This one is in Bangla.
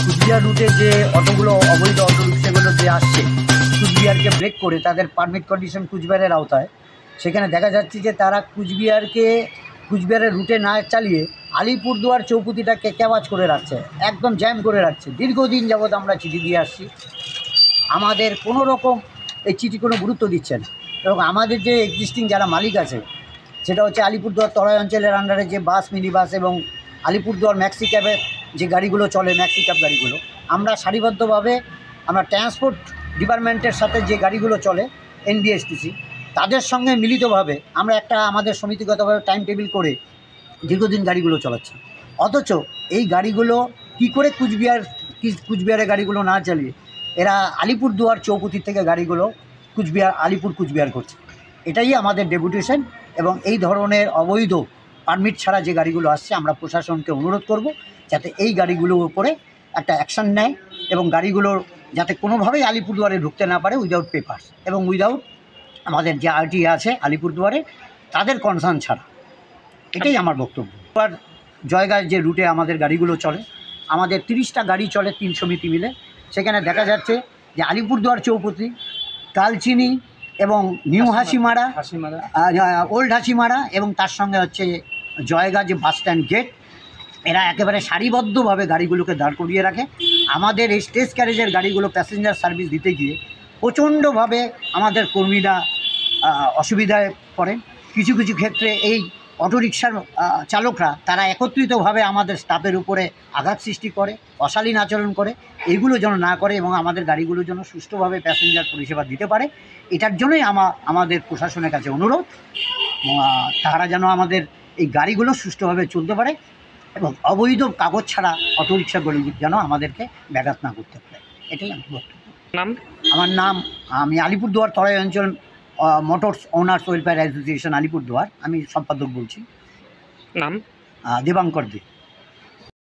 কুচবিহার রুটে যে অটোগুলো অবৈধ অটো রিক্সাগুলো যে আসছে কুচবিহারকে ব্রেক করে তাদের পারমিট কন্ডিশন কুচবিহারের আওতায়, সেখানে দেখা যাচ্ছে যে তারা কুচবিহারের রুটে না চালিয়ে আলিপুরদুয়ার চৌপতিটাকে ক্যাবাজ করে রাখছে, একদম জ্যাম করে রাখছে। দীর্ঘদিন যাবৎ আমরা চিঠি দিয়ে আসছি, আমাদের কোনো রকম এই চিঠি কোনো গুরুত্ব দিচ্ছে না। এবং আমাদের যে এক্সিস্টিং যারা মালিক আছে, সেটা হচ্ছে আলিপুরদুয়ার তরাই অঞ্চলের আন্ডারে যে বাস, মিনি বাস এবং আলিপুরদুয়ার ম্যাক্সি ক্যাবের যে গাড়িগুলো চলে, ম্যাক্সি ক্যাব গাড়িগুলো, আমরা সারিবদ্ধভাবে আমরা ট্রান্সপোর্ট ডিপার্টমেন্টের সাথে যে গাড়িগুলো চলে এনবিএসটিসি, তাদের সঙ্গে মিলিতভাবে আমরা একটা আমাদের সমিতিগতভাবে টাইম টেবিল করে দীর্ঘদিন গাড়িগুলো চালাচ্ছি। অথচ এই গাড়িগুলো কি করে কুচবিহারের গাড়িগুলো না চালিয়ে এরা আলিপুরদুয়ার চৌপতি থেকে গাড়িগুলো কুচবিহার করছে। এটাই আমাদের ডেপুটেশন। এবং এই ধরনের অবৈধ পারমিট ছাড়া যে গাড়িগুলো আসছে, আমরা প্রশাসনকে অনুরোধ করব যাতে এই গাড়িগুলোর উপরে একটা অ্যাকশান নেয় এবং গাড়িগুলোর যাতে কোনোভাবেই আলিপুরদুয়ারে ঢুকতে না পারে উইদাউট পেপারস এবং উইদাউট আমাদের যে আরটিএ আছে আলিপুরদুয়ারে তাদের কনসার্ন ছাড়া। এটাই আমার বক্তব্য। আর জয়গাঁয় যে রুটে আমাদের গাড়িগুলো চলে, আমাদের 30টা গাড়ি চলে 3 সমিতি মিলে। সেখানে দেখা যাচ্ছে যে আলিপুরদুয়ার চৌপতি, কালচিনি এবং নিউ হাসিমারা, ওল্ড হাসিমারা এবং তার সঙ্গে হচ্ছে জয়গাঁ যে বাস স্ট্যান্ড গেট, এরা একেবারে সারিবদ্ধভাবে গাড়িগুলোকে দাঁড় করিয়ে রাখে। আমাদের এই স্টেজ ক্যারেজের গাড়িগুলো প্যাসেঞ্জার সার্ভিস দিতে গিয়ে প্রচণ্ডভাবে আমাদের কর্মীরা অসুবিধায় পড়েন। কিছু কিছু ক্ষেত্রে এই অটোরিকশার চালকরা তারা একত্রিতভাবে আমাদের স্টাফের উপরে আঘাত সৃষ্টি করে, অশালীন আচরণ করে। এইগুলো যেন না করে এবং আমাদের গাড়িগুলো যেন সুষ্ঠুভাবে প্যাসেঞ্জার পরিষেবা দিতে পারে, এটার জন্যই আমাদের প্রশাসনের কাছে অনুরোধ। তারা যেন আমাদের এই গাড়িগুলো সুষ্ঠুভাবে চলতে পারে এবং অবৈধ কাগজ ছাড়া অটোরিকশাগুলো যেন আমাদেরকে ব্যাঘাত না করতে পারে। এটাই আমার বক্তব্য। আমার নাম, আমি আলিপুরদুয়ার তরাই অঞ্চল motors owners welfare association Alipurduar, আমি সম্পাদক বলছি। নাম দেবাঙ্কর দে।